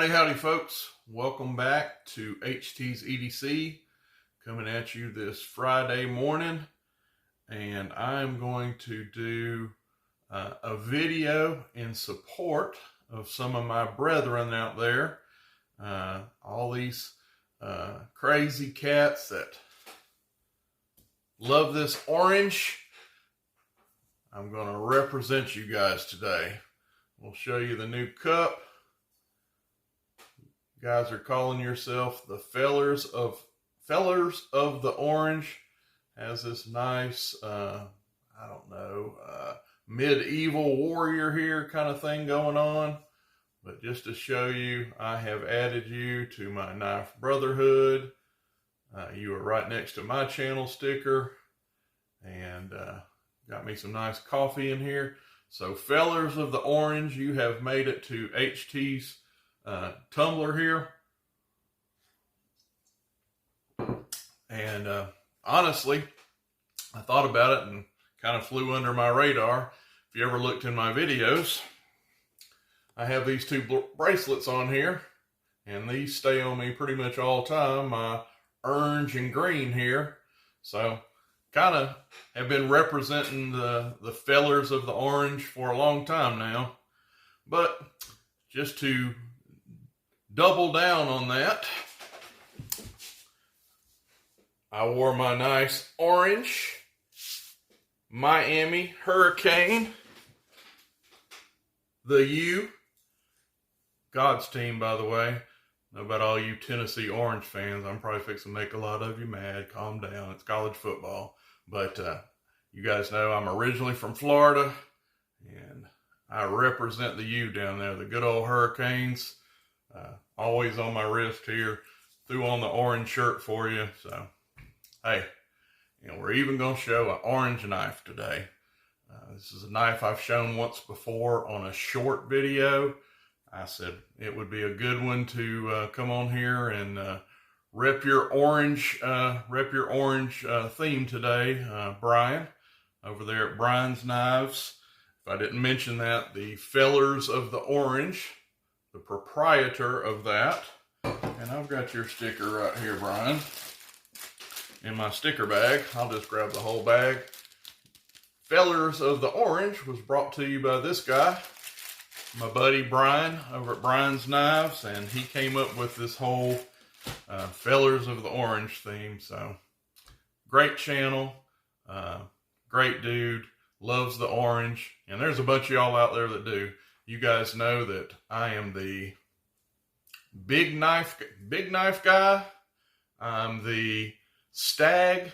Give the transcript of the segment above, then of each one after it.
Howdy folks, welcome back to HT's EDC, coming at you this Friday morning, and I'm going to do a video in support of some of my brethren out there, all these crazy cats that love this orange. I'm going to represent you guys today. We'll show you the new cup. You guys are calling yourself the fellers of the orange. Has this nice, medieval warrior here kind of thing going on. But just to show you, I have added you to my knife brotherhood. You are right next to my channel sticker, and got me some nice coffee in here. So fellers of the orange, you have made it to HT's tumbler here. And honestly, I thought about it and kind of flew under my radar. If you ever looked in my videos, I have these two bracelets on here, and these stay on me pretty much all the time, my orange and green here. So kind of have been representing the fellers of the orange for a long time now. But just to double down on that, I wore my nice orange Miami Hurricane, the U, God's team, by the way. Know about all you Tennessee Orange fans. I'm probably fixing to make a lot of you mad. Calm down. It's college football. But you guys know I'm originally from Florida, and I represent the U down there, the good old Hurricanes. Always on my wrist here. Threw on the orange shirt for you. So, hey, we're even going to show an orange knife today. This is a knife I've shown once before on a short video. I said it would be a good one to come on here and rep your orange theme today, Brian, over there at Brian's Knives. If I didn't mention that, the fellers of the orange, the proprietor of that. And I've got your sticker right here, Brian, in my sticker bag. I'll just grab the whole bag. Fellers of the Orange was brought to you by this guy, my buddy Brian over at Brian's Knives, and he came up with this whole Fellers of the Orange theme. So great channel, great dude, loves the orange, and there's a bunch of y'all out there that do. You guys know that I am the big knife guy. I'm the Stag,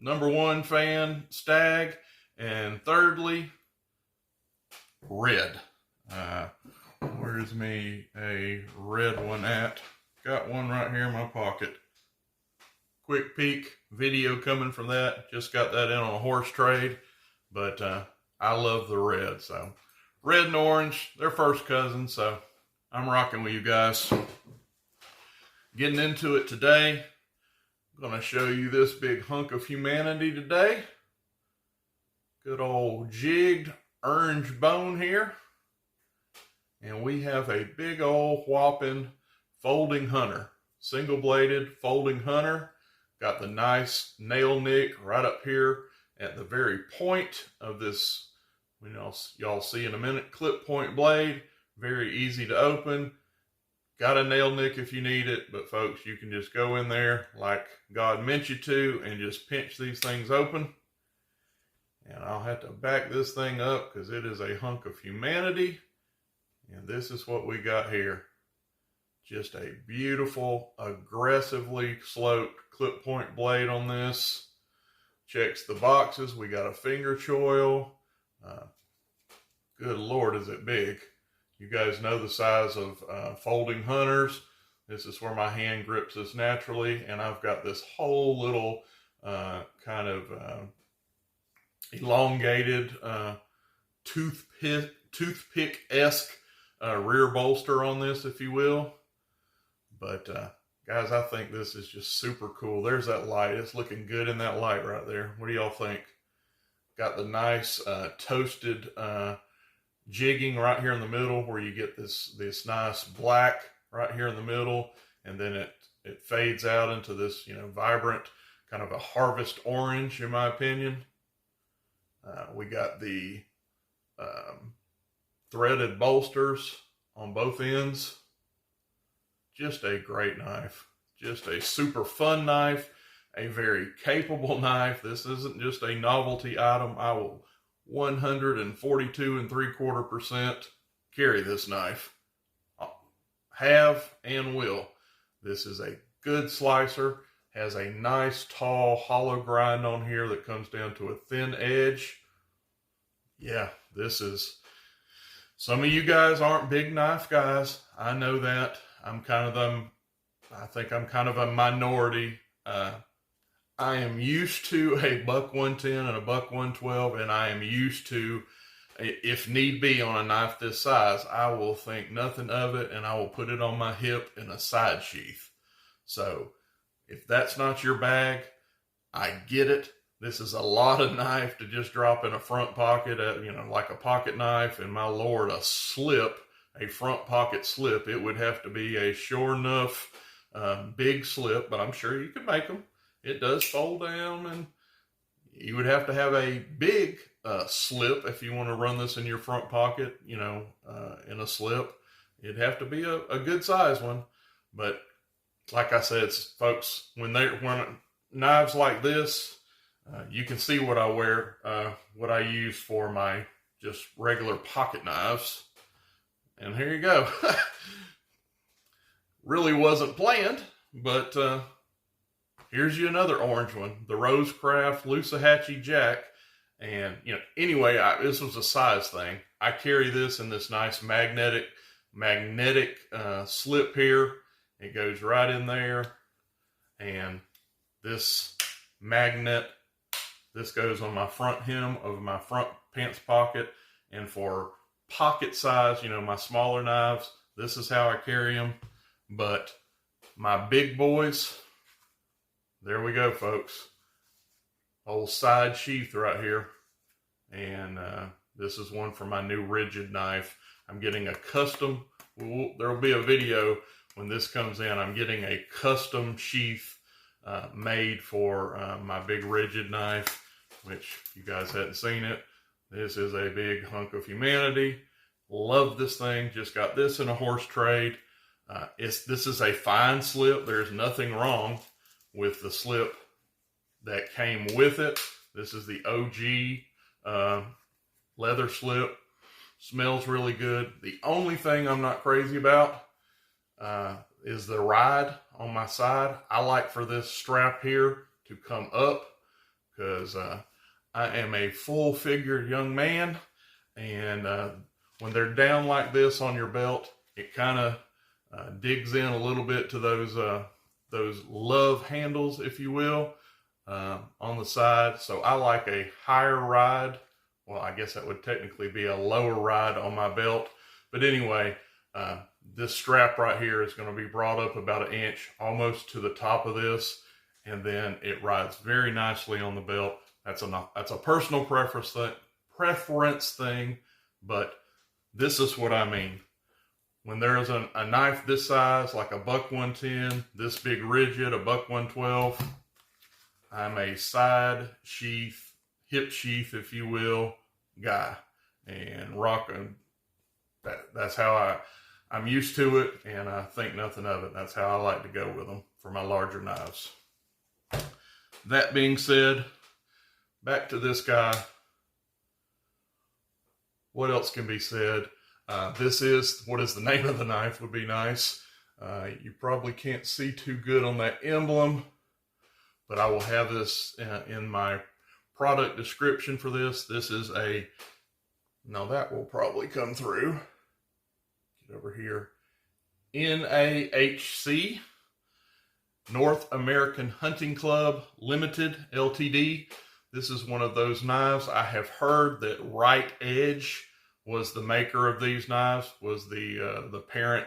#1 fan, Stag. And thirdly, red. Where's me a red one at? Got one right here in my pocket. Quick peek video coming from that. Just got that in on a horse trade. But I love the red. So red and orange, they're first cousins. So I'm rocking with you guys. Getting into it today. I'm going to show you this big hunk of humanity today. Good old jigged orange bone here. And we have a big old whopping folding hunter. Single bladed folding hunter. Got the nice nail nick right up here at the very point of this, y'all see in a minute, clip point blade. Very easy to open. Got a nail nick if you need it, but folks, you can just go in there like God meant you to and just pinch these things open. And I'll have to back this thing up because it is a hunk of humanity. And this is what we got here. Just a beautiful, aggressively sloped clip point blade on this. Checks the boxes. We got a finger choil. Good Lord, is it big. You guys know the size of folding hunters. This is where my hand grips this naturally. And I've got this whole little kind of elongated toothpick-esque rear bolster on this, if you will. But guys, I think this is just super cool. There's that light. It's looking good in that light right there. What do y'all think? Got the nice toasted jigging right here in the middle where you get this nice black right here in the middle, and then it fades out into this, you know, vibrant kind of a harvest orange, in my opinion. We got the threaded bolsters on both ends. Just a great knife. Just a super fun knife. A very capable knife. This isn't just a novelty item. I will 142 3/4% carry this knife. Have and will. This is a good slicer. Has a nice tall hollow grind on here that comes down to a thin edge. Yeah, this is, some of you guys aren't big knife guys. I know that. I think I'm kind of a minority. I am used to a buck 110 and a buck 112, and I am used to, if need be, on a knife this size, I will think nothing of it and I will put it on my hip in a side sheath. So if that's not your bag, I get it. This is a lot of knife to just drop in a front pocket, you know, like a pocket knife. And my Lord, a front pocket slip, it would have to be a sure enough big slip, but I'm sure you could make them. It does fold down, and you would have to have a big slip if you want to run this in your front pocket, you know, in a slip. It'd have to be a good size one. But like I said, folks, when knives like this, you can see what I wear, what I use for my just regular pocket knives. And here you go. Really wasn't planned, but here's you another orange one, the Rosecraft Loosahatchee Jack. And, you know, anyway, this was a size thing. I carry this in this nice magnetic slip here. It goes right in there. And this magnet, this goes on my front hem of my front pants pocket. And for pocket size, you know, my smaller knives, this is how I carry them. But my big boys, there we go, folks. Old side sheath right here. And this is one for my new rigid knife. I'm getting a custom, there will be a video when this comes in. I'm getting a custom sheath made for my big rigid knife, which if you guys hadn't seen it, this is a big hunk of humanity. Love this thing. Just got this in a horse trade. This is a fine slip. There's nothing wrong with the slip that came with it. This is the OG leather slip. Smells really good. The only thing I'm not crazy about is the ride on my side. I like for this strap here to come up because I am a full-figured young man, and when they're down like this on your belt, it kind of digs in a little bit to those love handles, if you will, on the side. So I like a higher ride. Well, I guess that would technically be a lower ride on my belt. But anyway, this strap right here is going to be brought up about an inch, almost to the top of this, and then it rides very nicely on the belt. That's a personal preference thing, but this is what I mean. When there's a knife this size, like a buck 110, this big rigid, a buck 112, I'm a side sheath, hip sheath, if you will, guy, and rocking. That's how I'm used to it, and I think nothing of it. That's how I like to go with them for my larger knives. That being said, back to this guy. What else can be said? This is, what is the name of the knife would be nice. You probably can't see too good on that emblem, but I will have this in my product description for this. This is now that will probably come through. Get over here. NAHC, North American Hunting Club Limited, Ltd. This is one of those knives. I have heard that Right Edge was the maker of these knives, was the parent,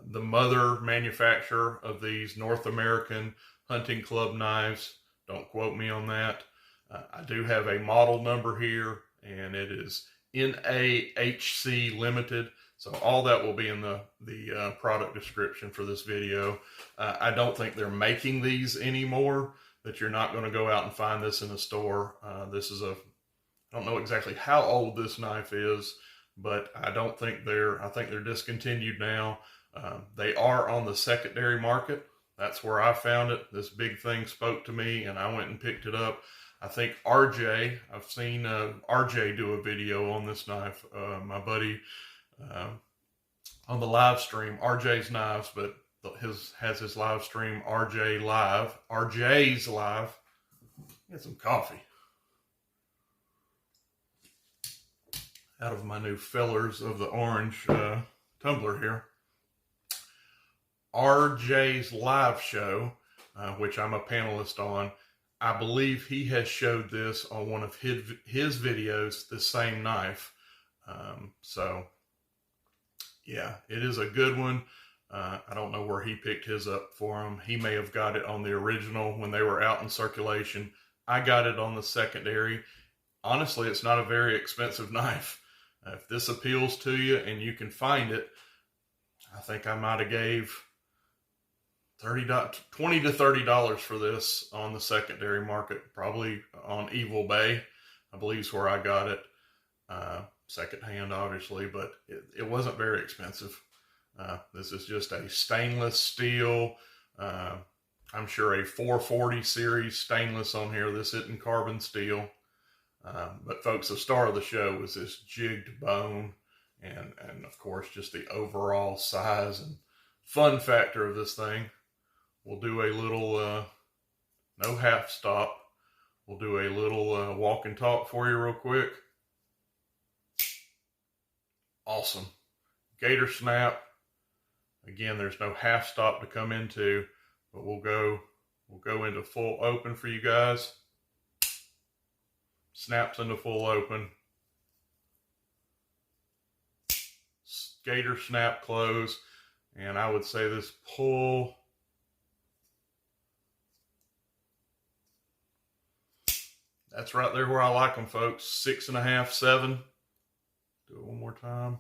the mother manufacturer of these North American Hunting Club knives. Don't quote me on that. I do have a model number here, and it is NAHC Limited. So all that will be in the product description for this video. I don't think they're making these anymore, that you're not going to go out and find this in a store. This is I don't know exactly how old this knife is, but I think they're discontinued now. They are on the secondary market. That's where I found it. This big thing spoke to me and I went and picked it up. I think RJ, I've seen RJ do a video on this knife. My buddy on the live stream, RJ's Knives, but has his live stream, RJ's Live. Get some coffee out of my new Fellers of the Orange tumbler here. RJ's live show, which I'm a panelist on, I believe he has showed this on one of his videos, the same knife. So yeah, it is a good one. I don't know where he picked his up for him. He may have got it on the original when they were out in circulation. I got it on the secondary. Honestly, it's not a very expensive knife. If this appeals to you and you can find it, I think I might have gave $20 to $30 for this on the secondary market, probably on Evil Bay, I believe is where I got it. Secondhand, obviously, but it wasn't very expensive. This is just a stainless steel, I'm sure a 440 series stainless on here. This isn't carbon steel. But folks, the star of the show was this jigged bone and of course just the overall size and fun factor of this thing. We'll do a little, no half stop. We'll do a little walk and talk for you real quick. Awesome. Gator snap. Again, there's no half stop to come into, but we'll go into full open for you guys. Snaps into full open. Gator snap close. And I would say this pull, that's right there where I like them, folks. 6.5, 7. Do it one more time.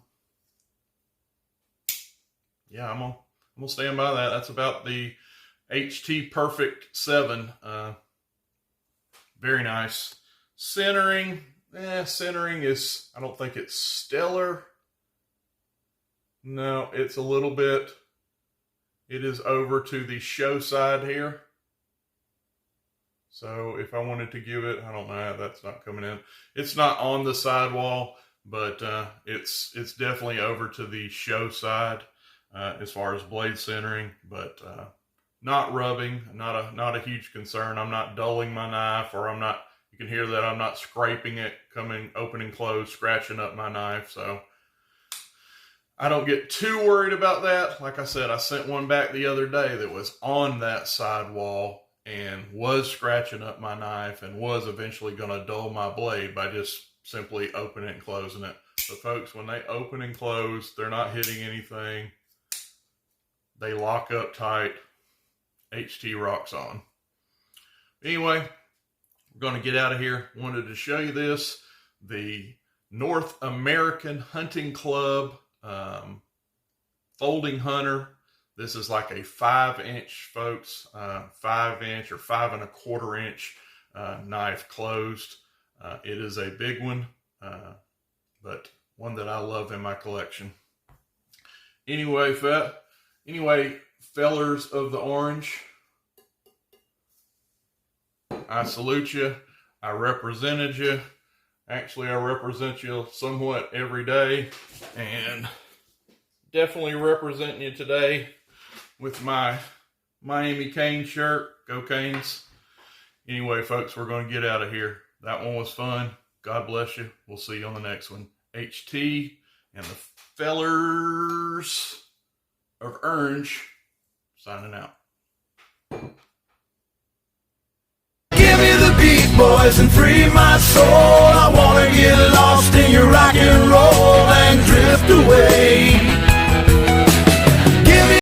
Yeah, I'm gonna stand by that. That's about the HT Perfect 7. Very nice. Centering, centering is, I don't think it's stellar. No, it's a little bit, it is over to the show side here. So if I wanted to give it, I don't know, that's not coming in. It's not on the sidewall, but it's definitely over to the show side as far as blade centering, but not rubbing, not a huge concern. I'm not dulling my knife, or you can hear that I'm not scraping it, open and close, scratching up my knife. So I don't get too worried about that. Like I said, I sent one back the other day that was on that sidewall and was scratching up my knife and was eventually going to dull my blade by just simply opening and closing it. But folks, when they open and close, they're not hitting anything. They lock up tight. HT rocks on. Anyway, we're going to get out of here. Wanted to show you this. The North American Hunting Club folding hunter. This is like a 5-inch, folks, 5-inch or 5.25-inch knife closed. It is a big one, but one that I love in my collection. Anyway, fellers of the orange, I salute you. I represented you. Actually, I represent you somewhat every day, and definitely representing you today with my Miami Cane shirt. Go Canes. Anyway, folks, we're going to get out of here. That one was fun. God bless you. We'll see you on the next one. HT and the fellers of orange signing out. Give me the beat, boys, and free my soul. I wanna get lost in your rock and roll and drift away.